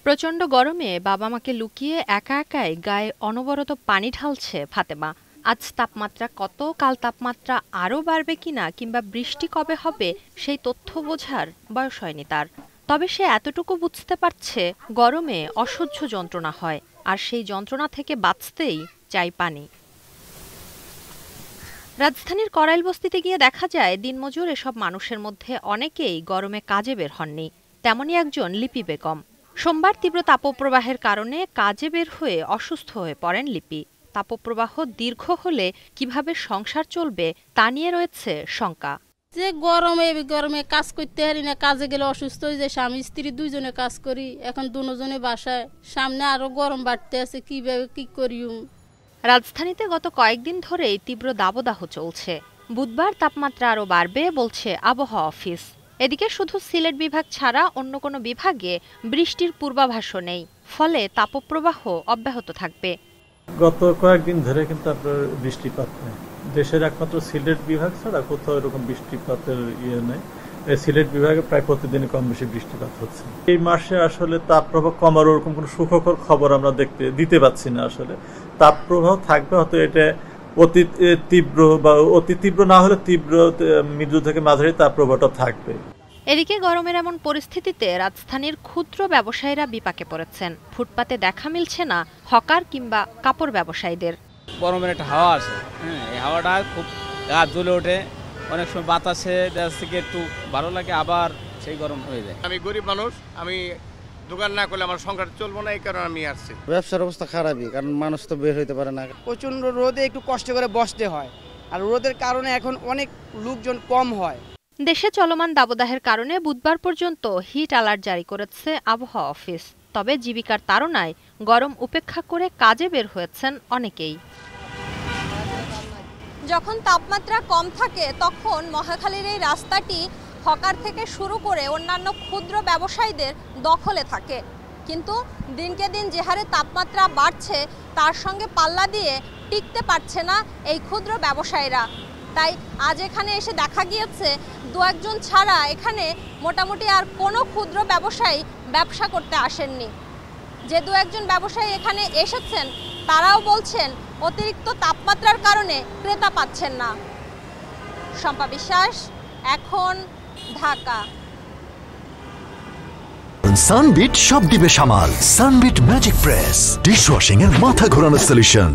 প্রচণ্ড গরমে বাবা মাকে লুকিয়ে একা একাই গায়ে অনবরত পানি ঢালছে ফাতেমা। আজ তাপমাত্রা কত, কাল তাপমাত্রা আরও বাড়বে কিনা কিংবা বৃষ্টি কবে হবে সেই তথ্য বোঝার বয়স হয়নি তার। তবে সে এতটুকু বুঝতে পারছে গরমে অসহ্য যন্ত্রণা হয়, আর সেই যন্ত্রণা থেকে বাঁচতেই চাই পানি। রাজধানীর করাইল বস্তিতে গিয়ে দেখা যায় দিনমজুর এসব মানুষের মধ্যে অনেকেই গরমে কাজে বের হননি। তেমনই একজন লিপি বেগম। সোমবার তীব্র তাপপ্রবাহের কারণে কাজে বের হয়ে অসুস্থ হয়ে পড়েন লিপি। তাপপ্রবাহ দীর্ঘ হলে কিভাবে সংসার চলবে তা নিয়ে রয়েছে শঙ্কা। যে গরমে কাজ করতে পারি না, কাজে গেলে অসুস্থ হয়ে যায়। স্বামী স্ত্রী দুইজনে কাজ করি, এখন দুজনে বাসায়, সামনে আরো গরম বাড়তে আছে, কিভাবে কি করি। রাজধানীতে গত কয়েকদিন ধরেই তীব্র দাবদাহ চলছে। বুধবার তাপমাত্রা আরও বাড়বে বলছে আবহাওয়া অফিস। এদিকে শুধু সিলেট বিভাগ ছাড়া অন্য কোনো বিভাগে বৃষ্টির পূর্বাভাসও নেই, ফলে তাপপ্রবাহ অব্যাহত থাকবে। গত কয়েকদিন ধরে কিন্তু আপনার বৃষ্টিপাত নেই। দেশের একমাত্র সিলেট বিভাগ ছাড়া কোথাও এরকম বৃষ্টিপাতের নেই। সিলেট বিভাগে প্রায় প্রতিদিনই কম বেশি বৃষ্টিপাত হচ্ছে। এই মাসে আসলে তাপপ্রবাহ কমার ওরকম কোনো সুখকর খবর আমরা দিতে পাচ্ছি না। আসলে তাপপ্রবাহ থাকবে, হয়তো এটা অতি তীব্র বা অতি তীব্র না হলে তীব্র মৃদু থেকে মাঝারি তাপপ্রবাহটা থাকবে। এদিকে গরমের এমন পরিস্থিতিতে রাজধানীর ক্ষুদ্র ব্যবসায়ীরা বিপাকে পড়েছেন। ফুটপাতে দেখা মিলছে না হকার কিংবা কাপড় ব্যবসায়ীদের। গরমের একটা হাওয়া আছে, এই হাওয়াটা খুব গা জ্বলে ওঠে। অনেক সময় বাতাসে থেকে একটু ভালো লাগে, আবার সেই গরম হয়ে যায়। আমি গরিব মানুষ, আমি দোকান না করলে আমার সংসার চলবো না, এই কারণে আমি আসছি। ব্যবসার অবস্থা খারাপই, কারণ মানুষ তো বের হইতে পারে না। প্রচন্ড রোদে একটু কষ্ট করে বসতে হয়, আর রোদের কারণে এখন অনেক লোকজন কম হয়। দেশে চলমান দাবদাহের কারণে বুধবার পর্যন্ত হিট অ্যালার্ট জারি করেছে আবহাওয়া অফিস। তবে জীবিকার তাড়নায় গরম উপেক্ষা করে কাজে বের হয়েছেন অনেকেই। যখন তাপমাত্রা কম থাকে তখন মহাখালীর এই রাস্তাটি হকার থেকে শুরু করে অন্যান্য ক্ষুদ্র ব্যবসায়ীদের দখলে থাকে। কিন্তু দিনকে দিন যে হারে তাপমাত্রা বাড়ছে তার সঙ্গে পাল্লা দিয়ে টিকতে পারছে না এই ক্ষুদ্র ব্যবসায়ীরা। তাই আজ এখানে এসে দেখা গিয়েছে দু একজন ছাড়া এখানে মোটামুটি আর কোনো ক্ষুদ্র ব্যবসায়ী ব্যবসা করতে আসেননি। যে দু একজন ব্যবসায়ী এখানে এসেছেন তারাও বলছেন অতিরিক্ত তাপমাত্রার কারণে ক্রেতা পাচ্ছেন না। শম্পা বিশ্বাস, এখন, ঢাকা। সানবিট সব দিবে সামাল। সানবিট ম্যাজিক প্রেস ডিশওয়াশিং এর মাথা ঘোরানো সলিউশন।